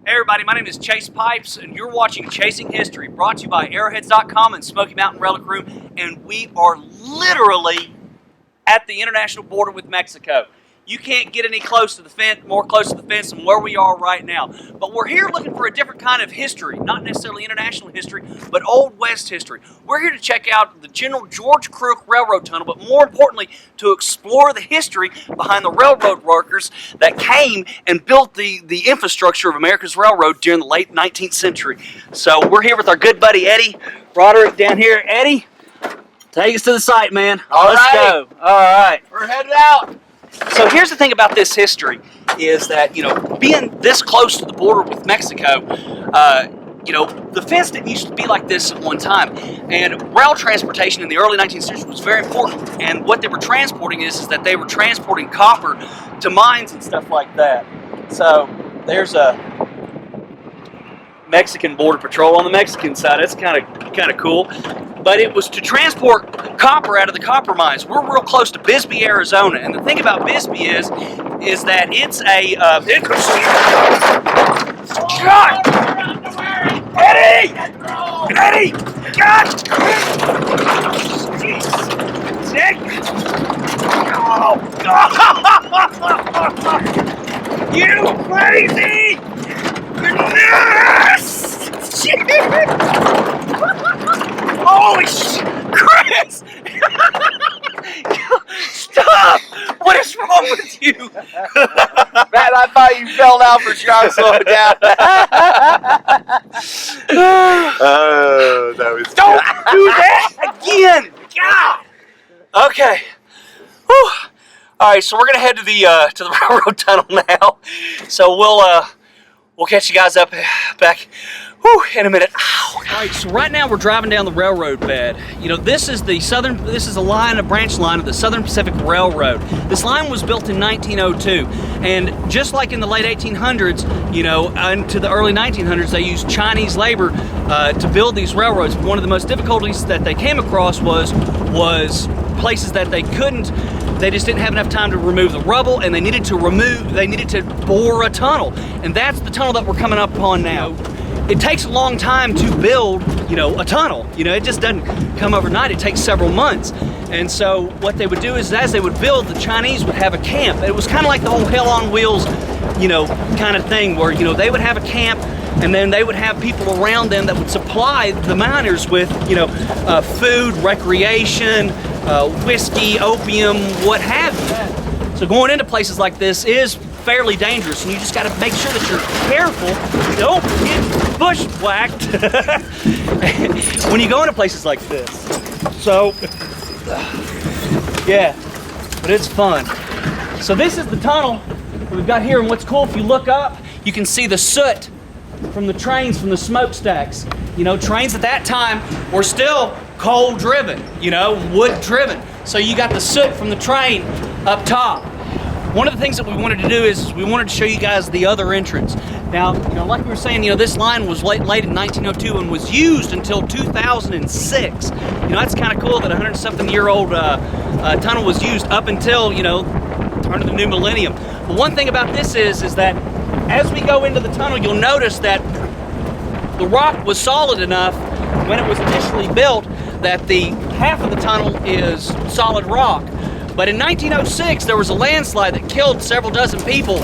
Hey everybody, my name is Chase Pipes, and you're watching Chasing History, brought to you by Arrowheads.com and Smoky Mountain Relic Room, and we are literally at the international border with Mexico. You can't get any close to the fence, more close to the fence than where we are right now. But we're here looking for a different kind of history, not necessarily international history, but Old West history. We're here to check out the General George Crook Railroad Tunnel, but more importantly, to explore the history behind the railroad workers that came and built the infrastructure of America's railroad during the late 19th century. So we're here with our good buddy Eddie Roderick down here. Eddie, take us to the site, man. Let's go. All right. We're headed out. So here's the thing about this history is that, being this close to the border with Mexico, the fence didn't used to be like this at one time. And rail transportation in the early 19th century was very important. And what they were transporting is that they were transporting copper to mines and stuff like that. So there's a Mexican border patrol on the Mexican side. That's kind of cool. But it was to transport copper out of the copper mines. We're real close to Bisbee, Arizona, and the thing about Bisbee is that it's a God! Eddie! Eddie! God! Jeez! Nick! Oh God! You crazy! Yes! Holy Chris! Stop! What is wrong with you? Man, I thought you fell down for sure. I'm slowing down. That was Don't do that again! God! Okay. Whew. All right, so we're gonna head to the railroad tunnel now. So we'll catch you guys up back in a minute. All right, so right now we're driving down the railroad bed. This is a branch line of the Southern Pacific Railroad. This line was built in 1902, and just like in the late 1800s, into the early 1900s, they used Chinese labor to build these railroads. One of the most difficulties that they came across was places that they just didn't have enough time to remove the rubble, and they needed to bore a tunnel, and that's the tunnel that we're coming up on now. It takes a long time to build, a tunnel. It just doesn't come overnight. It takes several months. And so what they would do is, as they would build, the Chinese would have a camp. It was kind of like the whole Hell on Wheels, kind of thing, where, they would have a camp, and then they would have people around them that would supply the miners with, food, recreation, whiskey, opium, what have you. So going into places like this is fairly dangerous, and you just got to make sure that you're careful. Don't get bushwhacked when you go into places like this. So, yeah, but it's fun. So this is the tunnel that we've got here, and what's cool, if you look up, you can see the soot from the trains, from the smokestacks. Trains at that time were still coal driven, wood driven. So you got the soot from the train up top. One of the things that we wanted to do is we wanted to show you guys the other entrance. Now, like we were saying, this line was late in 1902 and was used until 2006. That's kind of cool that a 100-something-year-old tunnel was used up until, turn of the new millennium. But one thing about this is that as we go into the tunnel, you'll notice that the rock was solid enough when it was initially built that the half of the tunnel is solid rock. But in 1906, there was a landslide that killed several dozen people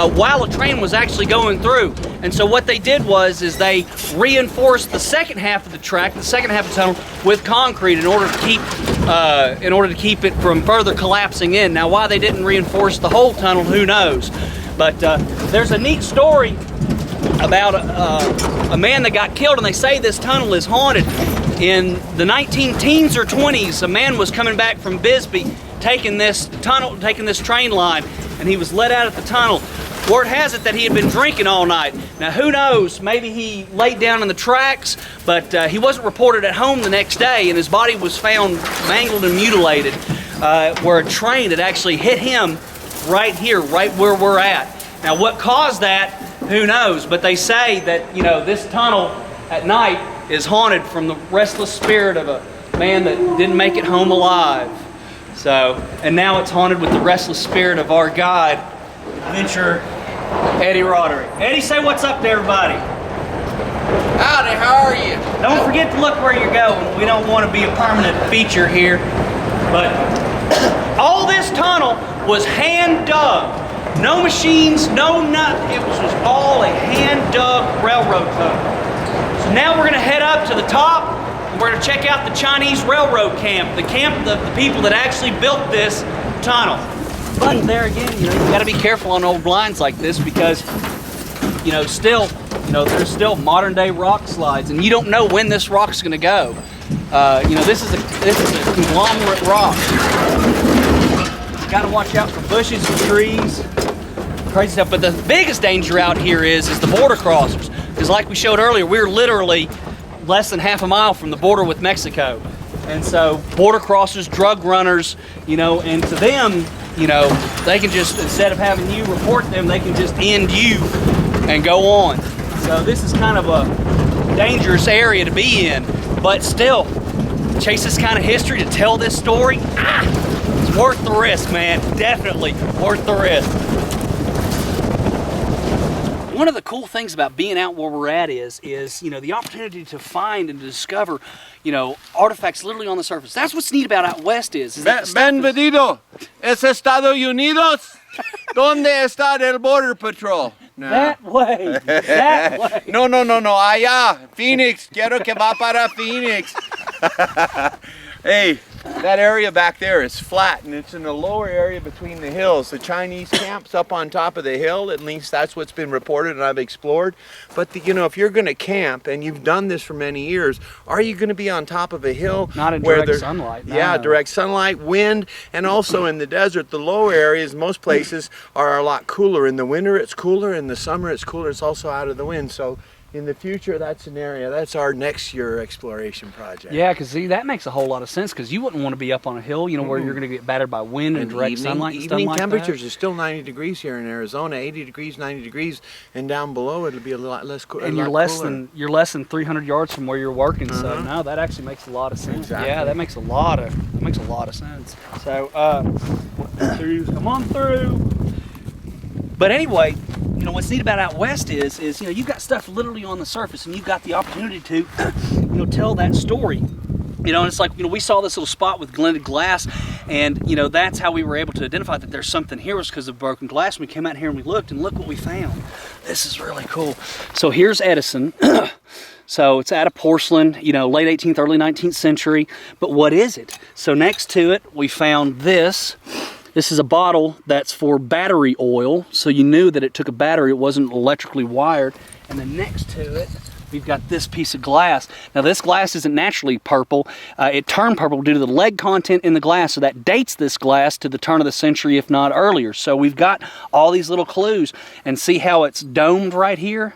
while a train was actually going through. And so what they did was they reinforced the second half of the track, the second half of the tunnel, with concrete in order to keep it from further collapsing in. Now, why they didn't reinforce the whole tunnel, who knows? But there's a neat story about a man that got killed, and they say this tunnel is haunted. In the 19-teens or 20s, a man was coming back from Bisbee, taking this train line, and he was let out at the tunnel. Word has it that he had been drinking all night. Now, who knows? Maybe he laid down in the tracks, but he wasn't reported at home the next day, and his body was found mangled and mutilated, where a train had actually hit him right here, right where we're at. Now, what caused that, who knows? But they say that, this tunnel at night is haunted from the restless spirit of a man that didn't make it home alive. So, and now it's haunted with the restless spirit of our guide, Adventurer Eddie Roderick. Eddie, say what's up to everybody. Howdy, how are you? Don't forget to look where you're going. We don't want to be a permanent feature here. But all this tunnel was hand dug. No machines, no nothing. It was just all a hand dug railroad tunnel. So now we're going to head up to the top. We're going to check out the Chinese railroad camp. The camp of the people that actually built this tunnel. But there again, you got to be careful on old lines like this because, there's still modern day rock slides, and you don't know when this rock's going to go. This is a conglomerate rock. Got to watch out for bushes and trees, crazy stuff. But the biggest danger out here is the border crossers, because like we showed earlier, we're literally less than half a mile from the border with Mexico. And so border crossers, drug runners, and to them, they can just, instead of having you report them, they can just end you and go on. So this is kind of a dangerous area to be in, but still, chase this kind of history to tell this story, it's worth the risk, man. Definitely worth the risk. One of the cool things about being out where we're at is the opportunity to find and to discover, artifacts literally on the surface. That's what's neat about out west is Bienvenido. ¿Es Estados Unidos? ¿Dónde está el border patrol? No. That way. No. Allá. Phoenix. Quiero que va para Phoenix. Hey, that area back there is flat, and it's in the lower area between the hills. The Chinese camp's up on top of the hill. At least that's what's been reported and I've explored. But if you're going to camp, and you've done this for many years, are you going to be on top of a hill? Not in direct sunlight. No. Yeah, direct sunlight, wind, and also in the desert, the lower areas, most places are a lot cooler. In the winter it's cooler, in the summer it's cooler. It's also out of the wind. So in the future, that's an area, that's our next year exploration project. Yeah, because see, that makes a whole lot of sense, because you wouldn't want to be up on a hill, where you're going to get battered by wind and direct sunlight and stuff like that. Evening temperatures are still 90 degrees here in Arizona, 80 degrees, 90 degrees, and down below it'll be a lot less cooler. And you're less than 300 yards from where you're working, so no, that actually makes a lot of sense. Exactly. Yeah, that makes a lot of sense. So, come on through. But anyway, what's neat about out west is you've got stuff literally on the surface, and you've got the opportunity to, tell that story. And it's like, we saw this little spot with glinted glass, and, that's how we were able to identify that there's something here, was because of broken glass. We came out here and we looked, and look what we found. This is really cool. So here's Edison. So it's out of porcelain, late 18th, early 19th century. But what is it? So next to it, we found this. This is a bottle that's for battery oil, so you knew that it took a battery, it wasn't electrically wired. And then next to it, we've got this piece of glass. Now this glass isn't naturally purple. It turned purple due to the lead content in the glass, so that dates this glass to the turn of the century, if not earlier. So we've got all these little clues, and see how it's domed right here?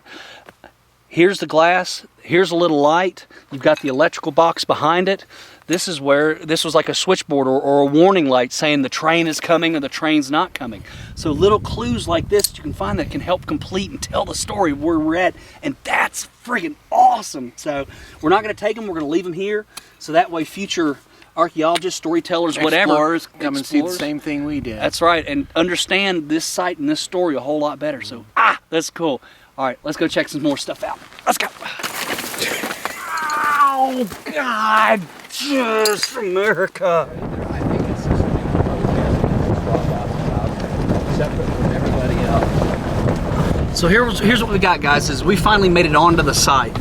Here's the glass, here's a little light. You've got the electrical box behind it. This is where, this was like a switchboard or a warning light saying the train is coming or the train's not coming. So little clues like this you can find that can help complete and tell the story of where we're at, and that's friggin' awesome. So we're not gonna take them, we're gonna leave them here, so that way future archaeologists, storytellers, whatever. Explorers come and see the same thing we did. That's right, and understand this site and this story a whole lot better. So, that's cool. All right, let's go check some more stuff out. Let's go. Oh, God, just America. I think it's just separate from everybody else. So here's what we got, guys, is we finally made it onto the site.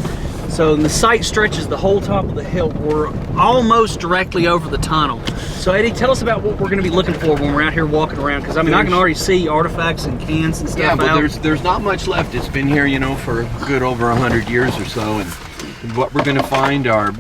So the site stretches the whole top of the hill. We're almost directly over the tunnel. So Eddie, tell us about what we're going to be looking for when we're out here walking around, because I mean, I can already see artifacts and cans and stuff. Yeah, but there's not much left. It's been here, for a good over 100 years or so, and what we're going to find are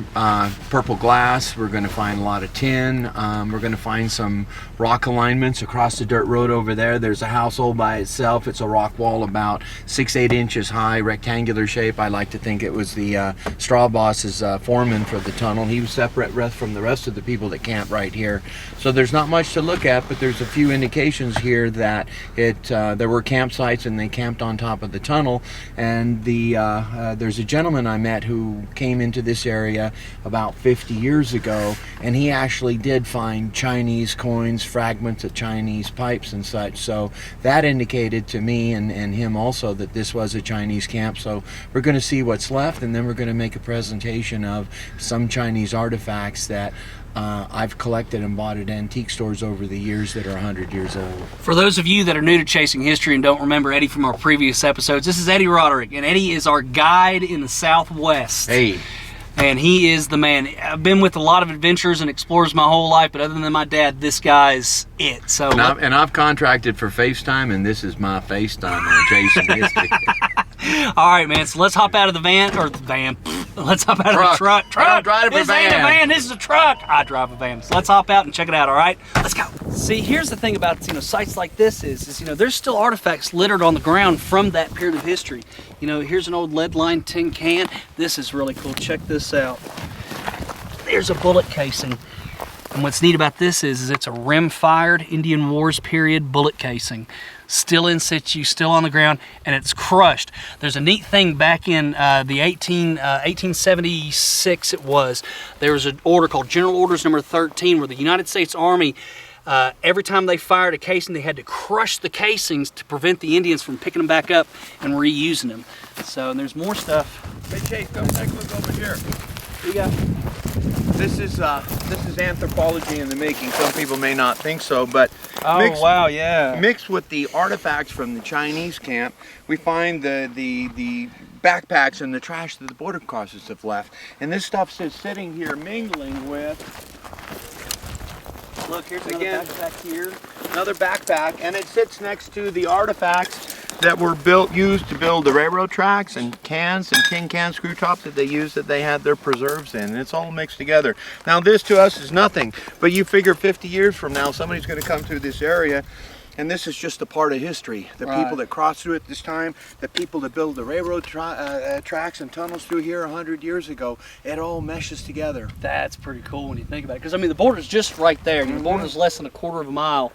purple glass. We're going to find a lot of tin. We're going to find some rock alignments across the dirt road over there. There's a house all by itself. It's a rock wall about 6-8 inches high, rectangular shape. I like to think it was the straw boss's foreman for the tunnel. He was separate from the rest of the people that camp right here. So there's not much to look at, but there's a few indications here that there were campsites and they camped on top of the tunnel. And there's a gentleman I met who who came into this area about 50 years ago, and he actually did find Chinese coins, fragments of Chinese pipes and such. So that indicated to me and him also that this was a Chinese camp. So we're going to see what's left, and then we're going to make a presentation of some Chinese artifacts that I've collected and bought at antique stores over the years that are 100 years old. For those of you that are new to Chasing History and don't remember Eddie from our previous episodes, this is Eddie Roderick, and Eddie is our guide in the Southwest. Hey. And he is the man. I've been with a lot of adventurers and explorers my whole life, but other than my dad, this guy's it. So and I've contracted for FaceTime, and this is my FaceTime on Chasing History. All right, man. So let's hop out of the van, or the van. Let's hop out of the truck. I drive a This ain't a van. This is a truck. I drive a van. So let's hop out and check it out. All right, let's go. See, here's the thing about sites like this is there's still artifacts littered on the ground from that period of history. Here's an old lead lined tin can. This is really cool. Check this out. There's a bullet casing. And what's neat about this is it's a rim-fired Indian Wars period bullet casing. Still in situ, still on the ground, and it's crushed. There's a neat thing back in the 1876 it was. There was an order called General Orders Number 13 where the United States Army, every time they fired a casing, they had to crush the casings to prevent the Indians from picking them back up and reusing them. So, and there's more stuff. Hey Chase, come take a look over here. What you got? This is anthropology in the making. Some people may not think so, but wow, yeah. Mixed with the artifacts from the Chinese camp, we find the backpacks and the trash that the border crossers have left. And this stuff's just sitting here mingling with. Look, here's another backpack here. Another backpack, and it sits next to the artifacts that were used to build the railroad tracks, and cans and tin can screw tops that they had their preserves in. And it's all mixed together. Now this to us is nothing, but you figure 50 years from now somebody's going to come through this area, and this is just a part of history. The people that crossed through it this time, the people that built the railroad tracks and tunnels through here 100 years ago, it all meshes together. That's pretty cool when you think about it, because I mean the border's just right there. The border's less than a quarter of a mile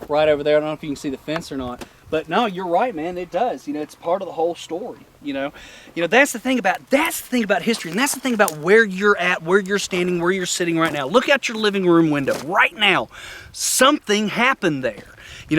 right over there. I don't know if you can see the fence or not. But no, you're right, man. It does. It's part of the whole story. That's the thing about history, and that's the thing about where you're at, where you're standing, where you're sitting right now. Look out your living room window right now. Something happened there.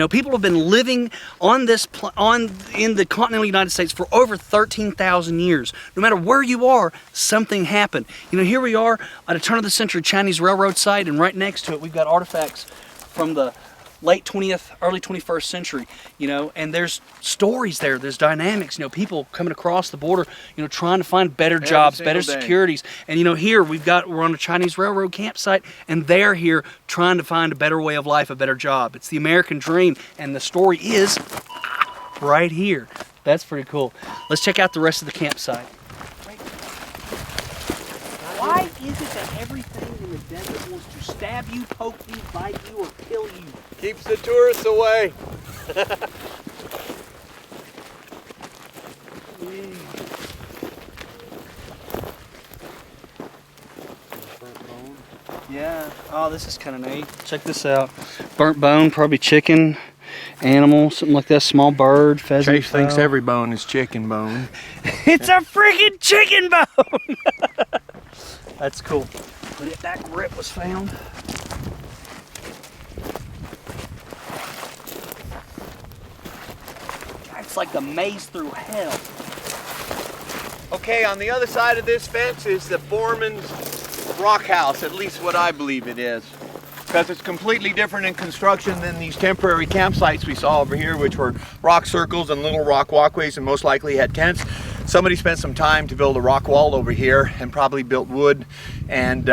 People have been living on in the continental United States for over 13,000 years. No matter where you are, something happened. Here we are at a turn of the century Chinese railroad site, and right next to it we've got artifacts from the late 20th, early 21st century, and there's stories there, there's dynamics, people coming across the border, trying to find better jobs, better securities. And here we're on a Chinese railroad campsite, and they're here trying to find a better way of life, a better job. It's the American dream, and the story is right here. That's pretty cool. Let's check out the rest of the campsite. Why is it that everything in the desert wants to stab you, poke you, bite you, or kill you? Keeps the tourists away. Yeah. Oh, this is kind of neat. Check this out. Burnt bone, probably chicken, animal, something like that. Small bird, pheasant. Chase thinks every bone is chicken bone. It's a freaking chicken bone. That's cool. But that grip was found. It's like the maze through hell. Okay, on the other side of this fence is the foreman's rock house, at least what I believe it is. Because it's completely different in construction than these temporary campsites we saw over here, which were rock circles and little rock walkways and most likely had tents. Somebody spent some time to build a rock wall over here and probably built wood and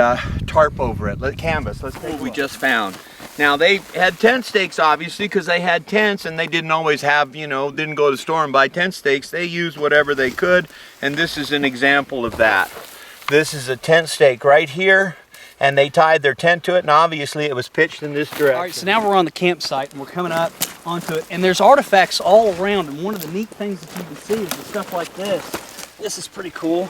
tarp over it. Canvas. Let's take what we just found. Now they had tent stakes obviously because they had tents and they didn't always have, didn't go to the store and buy tent stakes. They used whatever they could, and this is an example of that. This is a tent stake right here, and they tied their tent to it, and obviously it was pitched in this direction. All right, so now we're on the campsite and we're coming up onto it, and there's artifacts all around, and one of the neat things that you can see is the stuff like this. This is pretty cool.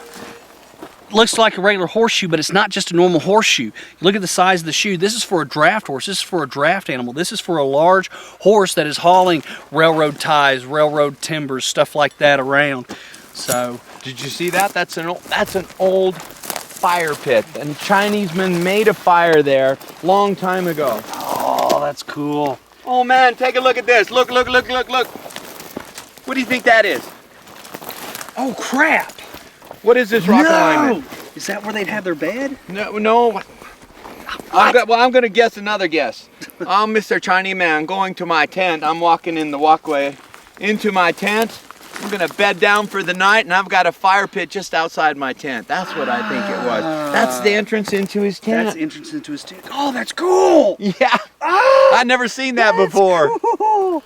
Looks like a regular horseshoe, but it's not just a normal horseshoe. You look at the size of the shoe. This is for a draft horse. This is for a draft animal. This is for a large horse that is hauling railroad ties, railroad timbers, stuff like that around. So Did you see that? That's an old fire pit. And Chinese men made a fire there long time ago. Oh, that's cool. Oh man, take a look at this. Look, look, look, look, look. What do you think that is? Oh, crap. What is this rock alignment? Is that where they'd have their bed? No. I'm going to guess another guess. I'm Mr. Chinese man going to my tent. I'm walking in the walkway into my tent. I'm going to bed down for the night, and I've got a fire pit just outside my tent. That's what I think it was. That's the entrance into his tent. That's the entrance into his tent. Oh, that's cool. Yeah. I've never seen that before. Cool.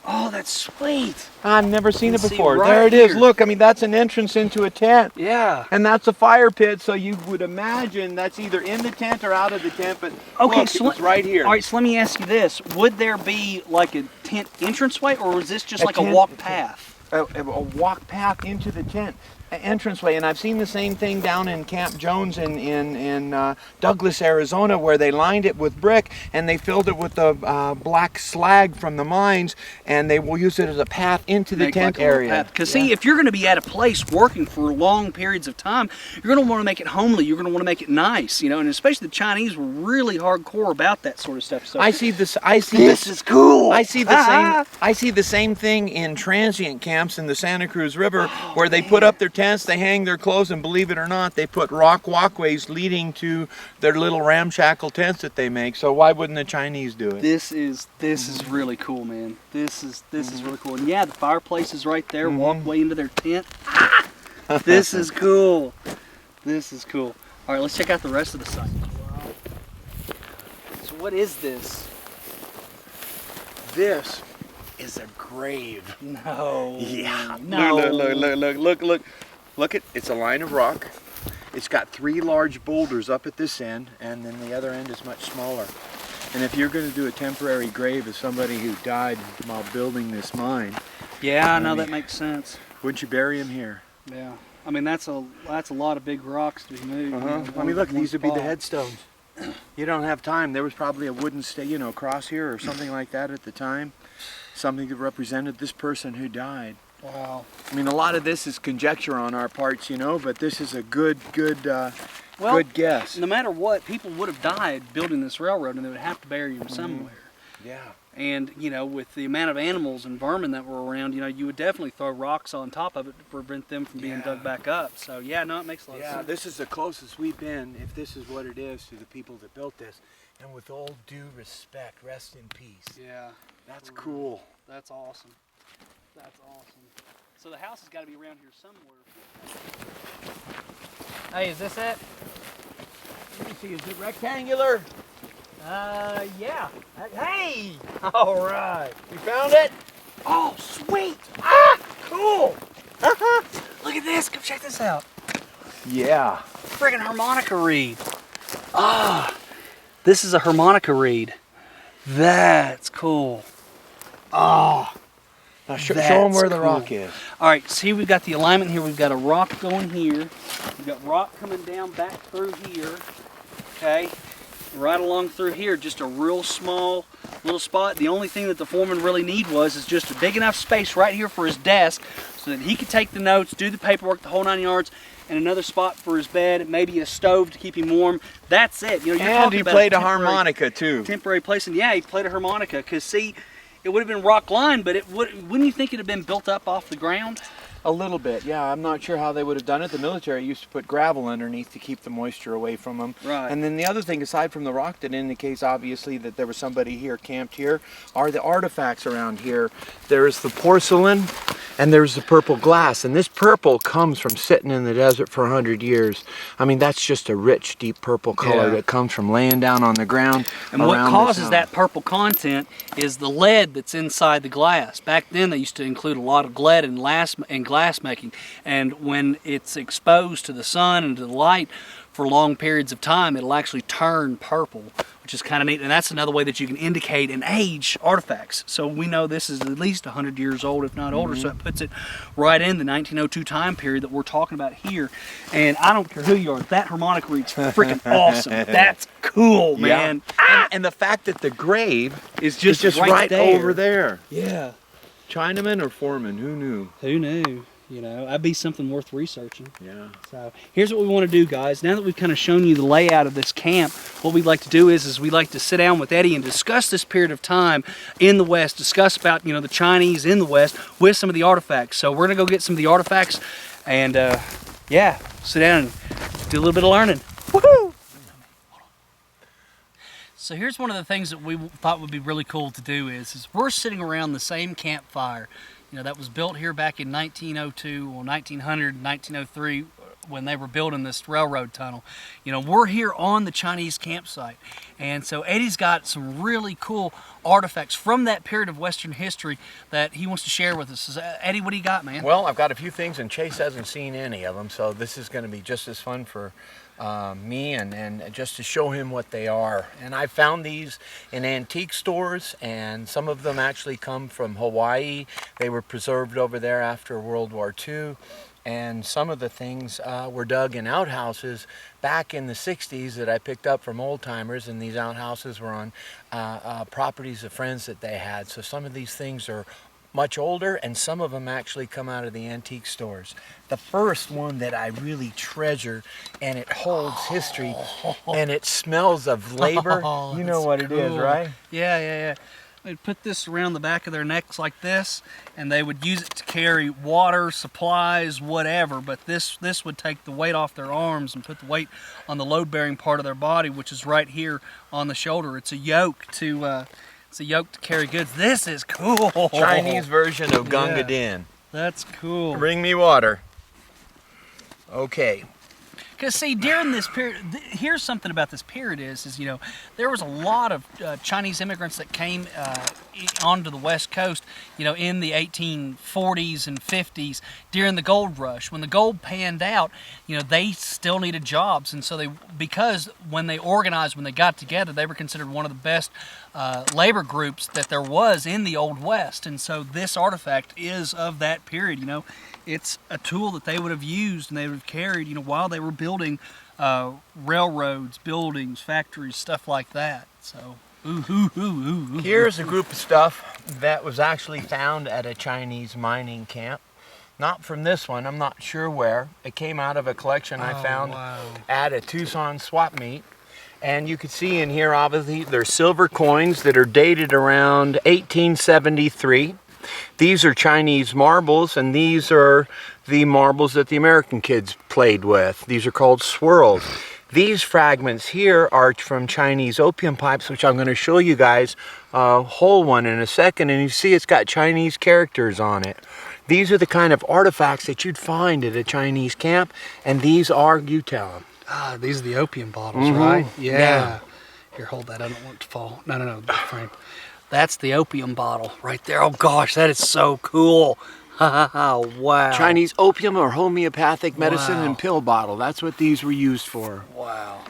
Oh, that's sweet. I've never seen it before. Right there it is. here. Look, I mean, that's an entrance into a tent. Yeah. And that's a fire pit, so you would imagine that's either in the tent or out of the tent, but okay, look, so it's right here. All right, so let me ask you this. Would there be like a tent entranceway, or was this just like a tent- walk path? A walk path into the tent, an entranceway. And I've seen the same thing down in Camp Jones in Douglas, Arizona, where they lined it with brick and they filled it with the black slag from the mines, and they will use it as a path into the tent area. Because see, if you're going to be at a place working for long periods of time, you're going to want to make it homely. You're going to want to make it nice, you know. And especially the Chinese were really hardcore about that sort of stuff. So I see this. This is cool. I see the same. I see the same thing in transient camps in the Santa Cruz River, where they put up their tents, they hang their clothes, and believe it or not, they put rock walkways leading to their little ramshackle tents that they make. So why wouldn't the Chinese do it? This is really cool, man. This is really cool. And yeah, the fireplace is right there. Walkway into their tent. This is cool. This is cool. All right, let's check out the rest of the site. So what is this? This is a grave. No. Yeah. No. Look it. It's a line of rock. It's got 3 large boulders up at this end, and then the other end is much smaller. And if you're going to do a temporary grave of somebody who died while building this mine, Yeah, no, that makes sense. wouldn't you bury him here? Yeah. I mean, that's a lot of big rocks to be moved. you know, I mean, look, one these would be the spot. headstones. You don't have time. There was probably a wooden cross here or something like that at the time. Something that represented this person who died. Wow. I mean, a lot of this is conjecture on our parts, you know, but this is a good guess. No matter what, people would have died building this railroad, and they would have to bury them somewhere. Yeah. And, you know, with the amount of animals and vermin that were around, you know, you would definitely throw rocks on top of it to prevent them from being dug back up. So, yeah, no, it makes a lot of sense. This is the closest we've been, if this is what it is, to the people that built this. And with all due respect, rest in peace. Yeah. That's cool. That's awesome. That's awesome. So the house has got to be around here somewhere. Hey, is this it? Let me see, is it rectangular? Yeah. Hey! All right. You found it? Oh, sweet! Ah, cool! Look at this. Come check this out. Yeah. Friggin' harmonica reed. Ah, this is a harmonica reed. That's cool. Oh, Now show them where the cool. rock is. All right, see, we've got the alignment here. We've got a rock going here. We've got rock coming down back through here. Okay, right along through here, just a real small little spot. The only thing that the foreman really is just a big enough space right here for his desk so that he could take the notes, do the paperwork, the whole 9 yards, and another spot for his bed, maybe a stove to keep him warm. That's it. You know, you're And he about played a temporary- harmonica too. Temporary place, and yeah, he played a harmonica. Because see, it would have been rock lined, but wouldn't you think it'd have been built up off the ground? A little bit, yeah. I'm not sure how they would have done it. The military used to put gravel underneath to keep the moisture away from them. Right. And then the other thing, aside from the rock that indicates obviously that there was somebody here, camped here, are the artifacts around here. There's the porcelain and there's the purple glass. And this purple comes from sitting in the desert for 100 years. I mean, that's just a rich, deep purple color that comes from laying down on the ground. And what causes that purple content is the lead that's inside the glass. Back then, they used to include a lot of lead in glass making, and when it's exposed to the sun and to the light for long periods of time, it'll actually turn purple, which is kind of neat. And that's another way that you can indicate and age artifacts. So we know this is at least 100 years old, if not older. So it puts it right in the 1902 time period that we're talking about here. And I don't care who you are, that harmonica reed's freaking awesome. That's cool, man. And the fact that the grave It's just right there. over there. Yeah. Chinaman or foreman? Who knew? Who knew? You know, that'd be something worth researching. Yeah. So here's what we want to do, guys. Now that we've kind of shown you the layout of this camp, what we'd like to do is we'd like to sit down with Eddie and discuss this period of time in the West, discuss about, you know, the Chinese in the West with some of the artifacts. So we're going to go get some of the artifacts and, yeah, sit down and do a little bit of learning. Woohoo! So here's one of the things that we thought would be really cool to do is we're sitting around the same campfire, you know, that was built here back in 1902 or 1900, 1903 when they were building this railroad tunnel. You know, we're here on the Chinese campsite. And so Eddie's got some really cool artifacts from that period of Western history that he wants to share with us. Eddie, what do you got, man? Well, I've got a few things, and Chase hasn't seen any of them, so this is going to be just as fun for me and just to show him what they are. And I found these in antique stores, and some of them actually come from Hawaii. They were preserved over there after World War II. And some of the things were dug in outhouses back in the 60s that I picked up from old timers, and these outhouses were on properties of friends that they had. So some of these things are much older, and some of them actually come out of the antique stores. The first one that I really treasure, and it holds history, and it smells of labor. You know what it is, right? Yeah. They'd put this around the back of their necks like this, and they would use it to carry water, supplies, whatever. But this would take the weight off their arms and put the weight on the load-bearing part of their body, which is right here on the shoulder. It's a yoke to carry goods. This is cool. Chinese version of Gunga Din. That's cool. Bring me water. Okay. Because see, during this period, here's something about this period is you know, there was a lot of Chinese immigrants that came onto the West Coast, you know, in the 1840s and 50s during the gold rush. When the gold panned out, you know, they still needed jobs, and so because when they organized, when they got together, they were considered one of the best labor groups that there was in the Old West. And so this artifact is of that period. You know, it's a tool that they would have used and they would have carried, you know, while they were building railroads, buildings, factories, stuff like that. So here's a group of stuff that was actually found at a Chinese mining camp. Not from this one, I'm not sure where. It came out of a collection I found at a Tucson swap meet. And you can see in here, obviously, there's silver coins that are dated around 1873. These are Chinese marbles, and these are the marbles that the American kids played with. These are called swirls. These fragments here are from Chinese opium pipes, which I'm going to show you guys a whole one in a second. And you see it's got Chinese characters on it. These are the kind of artifacts that you'd find at a Chinese camp, and these are, you tell them. Ah, these are the opium bottles, right? Yeah. Here, hold that. I don't want it to fall. No, the frame. That's the opium bottle right there. Oh gosh, that is so cool. Wow. Chinese opium or homeopathic medicine and pill bottle. That's what these were used for. Wow.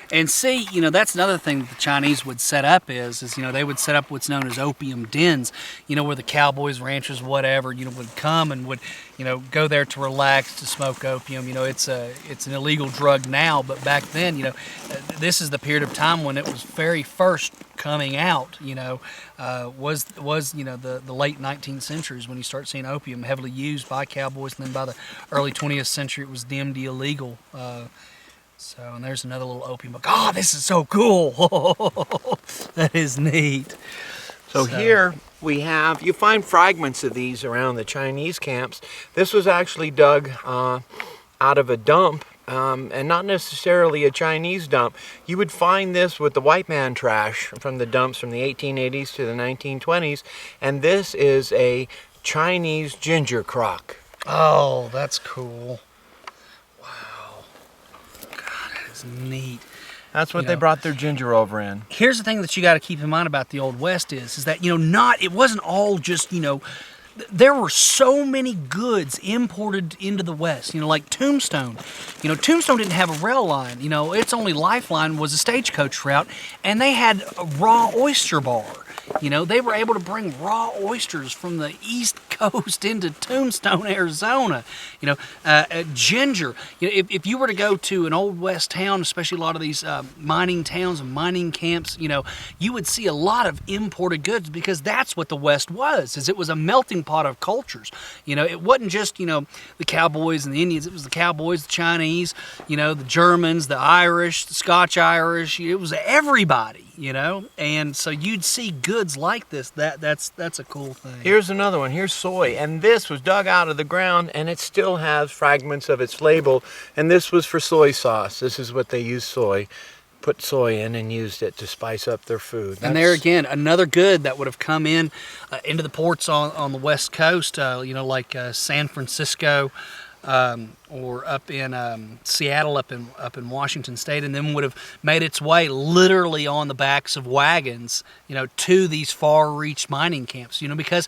And see, you know, that's another thing that the Chinese would set up is you know, they would set up what's known as opium dens, you know, where the cowboys, ranchers, whatever, you know, would come and would, you know, go there to relax, to smoke opium. You know, it's an illegal drug now, but back then, you know, this is the period of time when it was very first coming out, you know, was you know, the late 19th centuries when you start seeing opium heavily used by cowboys, and then by the early 20th century it was deemed illegal. So, and there's another little opium book. Oh, this is so cool. That is neat. So here we have, you find fragments of these around the Chinese camps. This was actually dug out of a dump, and not necessarily a Chinese dump. You would find this with the white man trash from the dumps from the 1880s to the 1920s, and this is a Chinese ginger crock. Oh, that's cool. Neat. That's what they brought their ginger over in. Here's the thing that you got to keep in mind about the Old West is that, you know, it wasn't all just, you know, there were so many goods imported into the West, you know, like Tombstone. You know, Tombstone didn't have a rail line. You know, its only lifeline was a stagecoach route, and they had a raw oyster bar. You know, they were able to bring raw oysters from the East coast into Tombstone, Arizona. You know, ginger. You know, if you were to go to an old west town, especially a lot of these mining towns and mining camps, you know, you would see a lot of imported goods, because that's what the West was. Is it was a melting pot of cultures. You know, it wasn't just, you know, the cowboys and the Indians. It was the cowboys, the Chinese, you know, the Germans, the Irish, the Scotch Irish. It was everybody. You know, and so you'd see goods like this. That's a cool thing. Here's another one. Here's soy, and this was dug out of the ground, and it still has fragments of its label. And this was for soy sauce. This is what they used put soy in and used it to spice up their food. And there again, another good that would have come in into the ports on the West Coast. You know, like San Francisco. Or up in Seattle, up in Washington State, and then would have made its way literally on the backs of wagons, you know, to these far-reach mining camps. You know, because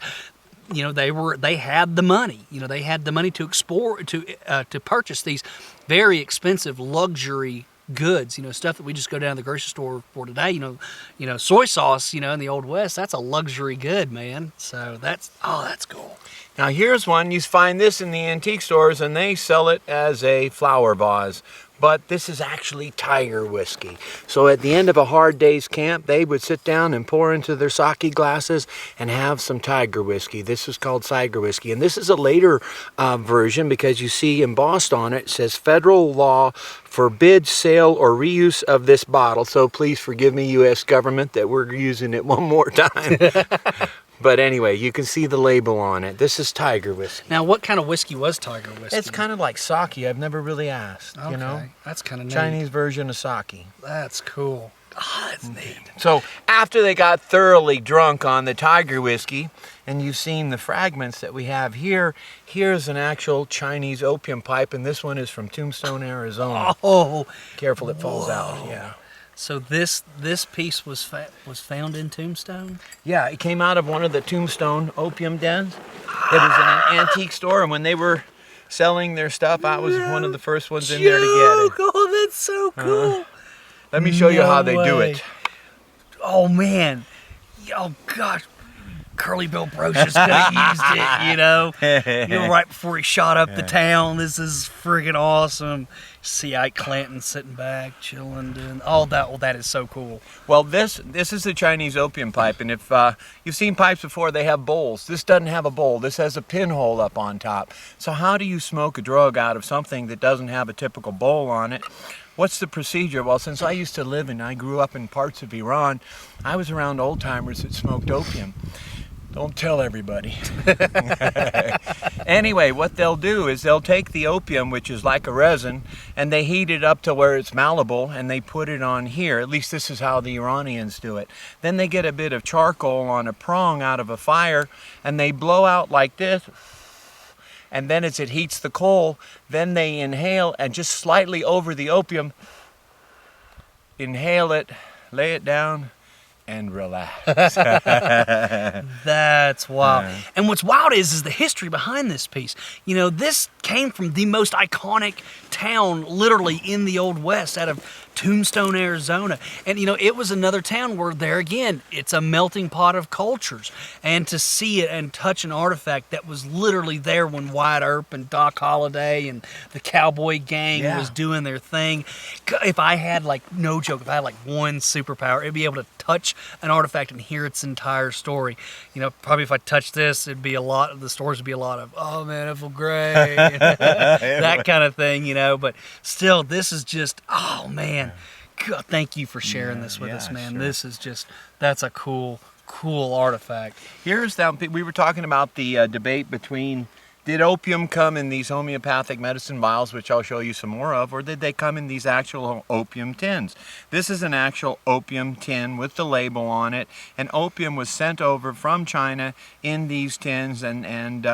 you know they had the money. You know, they had the money to export to purchase these very expensive luxury goods. You know, stuff that we just go down to the grocery store for today. You know, soy sauce. You know, in the Old West, that's a luxury good, man. So that's cool. Now here's one. You find this in the antique stores, and they sell it as a flower vase. But this is actually tiger whiskey. So at the end of a hard day's camp, they would sit down and pour into their sake glasses and have some tiger whiskey. This is called tiger whiskey. And this is a later version, because you see embossed on it, it says federal law forbids sale or reuse of this bottle. So please forgive me, U.S. government, that we're using it one more time. But anyway, you can see the label on it. This is tiger whiskey. Now, what kind of whiskey was tiger whiskey? It's kind of like sake. I've never really asked, you know? That's kind of neat. Chinese version of sake. That's cool. Oh, that's neat. So after they got thoroughly drunk on the tiger whiskey, and you've seen the fragments that we have here, here's an actual Chinese opium pipe, and this one is from Tombstone, Arizona. Oh. Careful, it falls out, yeah. So this piece was found in Tombstone? Yeah, it came out of one of the Tombstone opium dens. It was in an antique store, and when they were selling their stuff, I was one of the first ones in there to get it. Oh, that's so cool. Let me show you how they do it. Oh, man. Oh, gosh. Curly Bill Brocious could have used it, you know? Right before he shot up the town. This is friggin' awesome. See Ike Clanton sitting back, chilling, doing all that. Well, that is so cool. Well, this is the Chinese opium pipe, and if you've seen pipes before, they have bowls. This doesn't have a bowl. This has a pinhole up on top. So how do you smoke a drug out of something that doesn't have a typical bowl on it? What's the procedure? Well, since I used to live and I grew up in parts of Iran, I was around old-timers that smoked opium. Don't tell everybody. Anyway, what they'll do is they'll take the opium, which is like a resin, and they heat it up to where it's malleable, and they put it on here. At least this is how the Iranians do it. Then they get a bit of charcoal on a prong out of a fire, and they blow out like this. And then as it heats the coal, then they inhale, and just slightly over the opium, inhale it, lay it down, and relax. That's wild. And what's wild is the history behind this piece. You know, this came from the most iconic town literally in the Old West, out of Tombstone, Arizona. And, you know, it was another town where, there again, it's a melting pot of cultures. And to see it and touch an artifact that was literally there when Wyatt Earp and Doc Holliday and the cowboy gang was doing their thing. If I had, like, no joke, if I had, like, one superpower, it'd be able to touch an artifact and hear its entire story. You know, probably if I touched this, it'd be a lot of, the stories would be a lot of, oh man, I feel great. That kind of thing, you know. But still, this is just, oh man. God, thank you for sharing this with us, man. Sure. This is just, that's a cool artifact. Here's that, we were talking about the debate between, did opium come in these homeopathic medicine vials, which I'll show you some more of, or did they come in these actual opium tins? This is an actual opium tin with the label on it, and opium was sent over from China in these tins and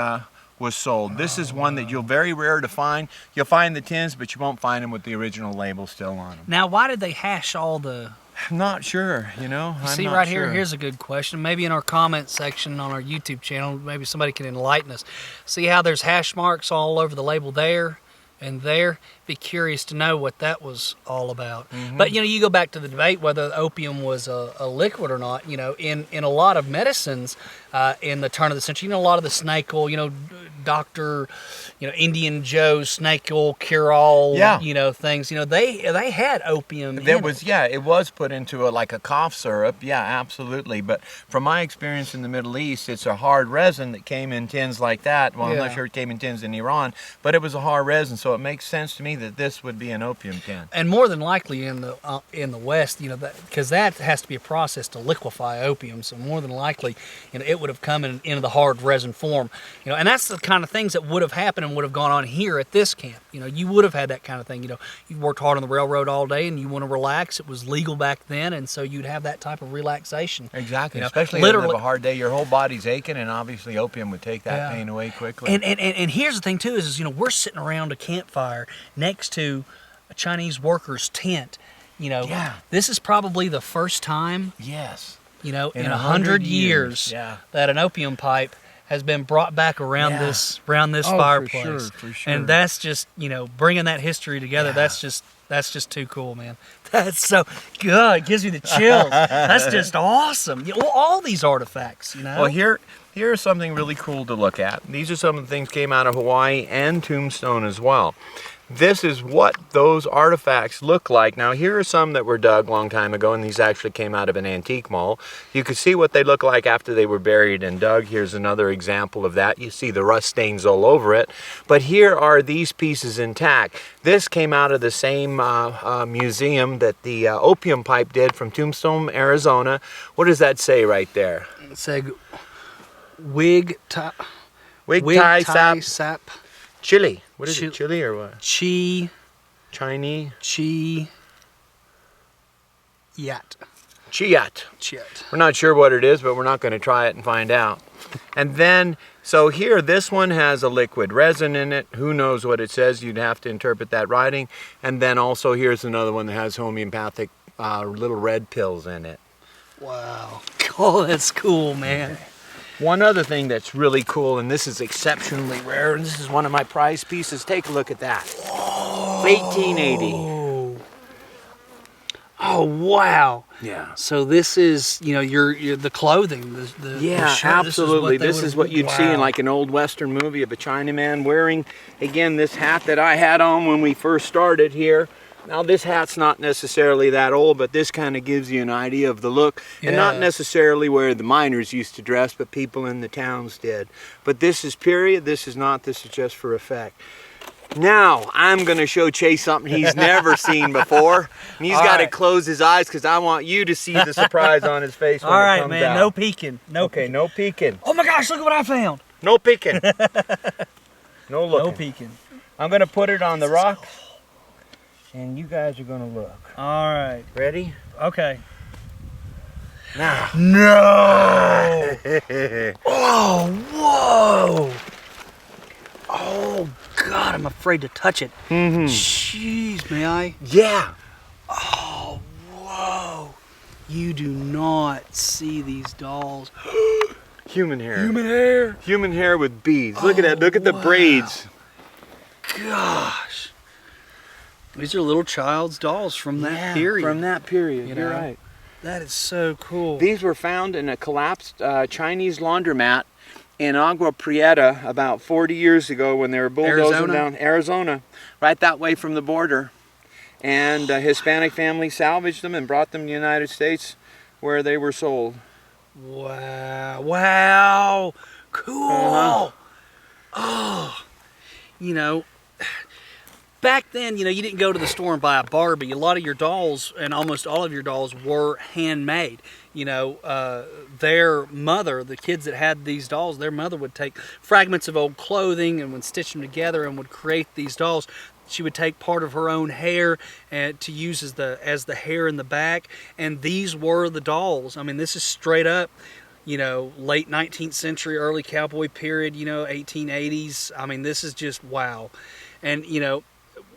was sold. This is one that you'll very rare to find. You'll find the tins, but you won't find them with the original label still on them. Now, why did they hash all the... I'm not sure, you know. See right here, here's a good question. Maybe in our comment section on our YouTube channel, maybe somebody can enlighten us. See how there's hash marks all over the label there? And there, be curious to know what that was all about. But, you know, you go back to the debate whether opium was a liquid or not. You know, in a lot of medicines in the turn of the century, you know, a lot of the snake oil, you know, Dr. You know, Indian Joe's snake oil cure-all, you know, things, you know, they had opium in was, it was put into like a cough syrup. Yeah, absolutely. But from my experience in the Middle East, it's a hard resin that came in tins like that. Well, I'm not sure it came in tins in Iran, but it was a hard resin, so it makes sense to me that this would be an opium can. And more than likely in the West, you know, because that has to be a process to liquefy opium. So more than likely, you know, it would have come into the hard resin form. You know, and that's the kind of things that would have happened and would have gone on here at this camp. You know, you would have had that kind of thing. You know, you worked hard on the railroad all day and you want to relax. It was legal back then, and so you'd have that type of relaxation. Exactly, you know, especially if you have a hard day. Your whole body's aching, and obviously opium would take that pain away quickly. And here's the thing too is, you know, we're sitting around a campfire next to a Chinese worker's tent. You know, this is probably the first time, you know, in 100 years that an opium pipe has been brought back around this fireplace. For sure. And that's just, you know, bringing that history together. That's just too cool, man. That's so good. It gives me the chills. That's just awesome. You know, all these artifacts, you know. Well, here's something really cool to look at. These are some of the things came out of Hawaii and Tombstone as well. This is what those artifacts look like. Now, here are some that were dug a long time ago, and these actually came out of an antique mall. You can see what they look like after they were buried and dug. Here's another example of that. You see the rust stains all over it. But here are these pieces intact. This came out of the same museum that the opium pipe did from Tombstone, Arizona. What does that say right there? It said Wig tie sap. Chili. What is it? Chili or what? Chinese. Yat. Chiat. We're not sure what it is, but we're not going to try it and find out. And then, so here, this one has a liquid resin in it. Who knows what it says? You'd have to interpret that writing. And then also here's another one that has homeopathic little red pills in it. Wow. Oh, that's cool, man. One other thing that's really cool, and this is exceptionally rare, and this is one of my prized pieces. Take a look at that. Whoa. 1880. Oh, wow. Yeah. So this is, you know, your the clothing. The shirt. Absolutely. This is what you'd see in like an old Western movie of a Chinaman wearing, again, this hat that I had on when we first started here. Now, this hat's not necessarily that old, but this kind of gives you an idea of the look. And not necessarily where the miners used to dress, but people in the towns did. But this is period. This is not. This is just for effect. Now, I'm going to show Chase something he's never seen before. And he's got to close his eyes because I want you to see the surprise on his face when it comes out. All right, man. No peeking. Okay, no peeking. Oh, my gosh. Look at what I found. No peeking. No looking. No peeking. I'm going to put it on the rock. And you guys are gonna look. All right. Ready? Okay. Now. No! Oh, whoa! Oh, God, I'm afraid to touch it. Jeez, may I? Yeah. Oh, whoa. You do not see these dolls. Human hair. Human hair. Human hair with beads. Look at that. Look at the braids. Gosh. These are little child's dolls from that period. From that period, you you're know? right. That is so cool. These were found in a collapsed Chinese laundromat in Agua Prieta about 40 years ago when they were bulldozing down Arizona, right that way from the border. And a Hispanic family salvaged them and brought them to the United States where they were sold. Wow. Wow. Cool. Oh, you know, back then, you know, you didn't go to the store and buy a Barbie. A lot of your dolls, and almost all of your dolls, were handmade. You know, their mother, the kids that had these dolls, their mother would take fragments of old clothing and would stitch them together and would create these dolls. She would take part of her own hair and to use as the hair in the back, and these were the dolls. I mean, this is straight up, you know, late 19th century, early cowboy period, you know, 1880s. I mean, this is just wow. And, you know,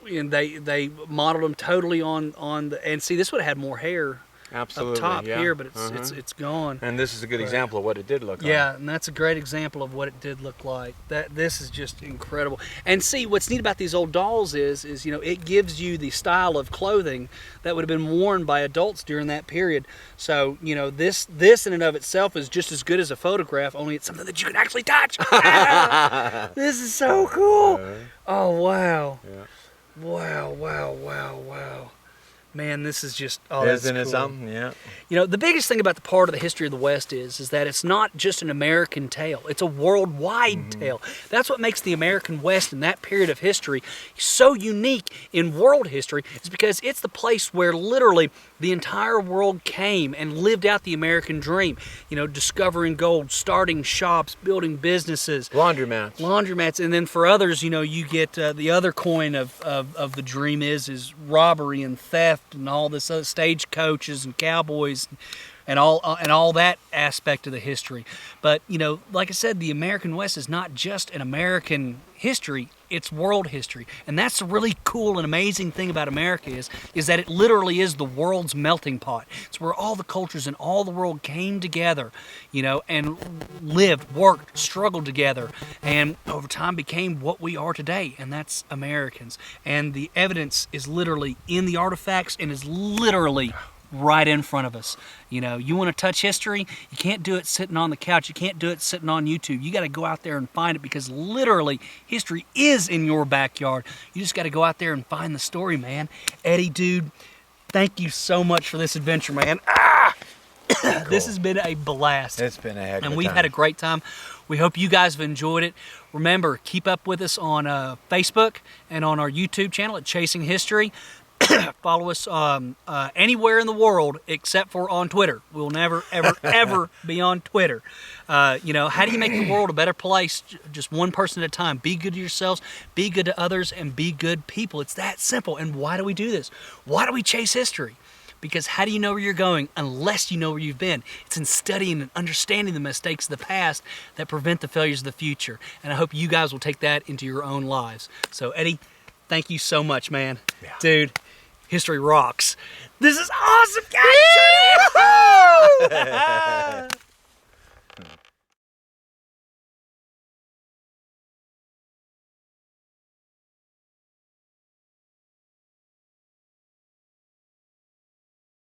and they modeled them totally on the, and see, this would have had more hair Absolutely, up top yeah. here, but it's gone. And this is a good example of what it did look like. Yeah, and that's a great example of what it did look like. This is just incredible. And see, what's neat about these old dolls is it gives you the style of clothing that would have been worn by adults during that period. So this in and of itself is just as good as a photograph, only it's something that you can actually touch. This is so cool. Oh wow. Yeah. Wow. Man, this is just, Isn't that's it cool. something? Yeah. The biggest thing about the part of the history of the West is that it's not just an American tale. It's a worldwide tale. That's what makes the American West in that period of history so unique in world history, is because it's the place where literally the entire world came and lived out the American dream. Discovering gold, starting shops, building businesses. Laundromats. And then for others, you get the other coin of the dream is robbery and theft and all this other stagecoaches and cowboys and all that aspect of the history. But like I said, the American West is not just an American history, it's world history. And that's the really cool and amazing thing about America is that it literally is the world's melting pot. It's where all the cultures in all the world came together, and lived, worked, struggled together, and over time became what we are today, and that's Americans. And the evidence is literally in the artifacts and is literally right in front of us. You want to touch history, you can't do it sitting on the couch, you can't do it sitting on YouTube. You got to go out there and find it, because literally history is in your backyard. You just got to go out there and find the story, man. Eddie, dude, thank you so much for this adventure, man. Cool. This has been a blast. It's been a heck of a time. And we've had a great time. We hope you guys have enjoyed it. Remember, keep up with us on Facebook and on our YouTube channel at Chasing History. Follow us anywhere in the world except for on Twitter. We'll never, ever, ever be on Twitter. How do you make the world a better place? Just one person at a time. Be good to yourselves, be good to others, and be good people. It's that simple. And why do we do this? Why do we chase history? Because how do you know where you're going unless you know where you've been? It's in studying and understanding the mistakes of the past that prevent the failures of the future. And I hope you guys will take that into your own lives. So, Eddie, thank you so much, man. Yeah. Dude, history rocks. This is awesome, guys.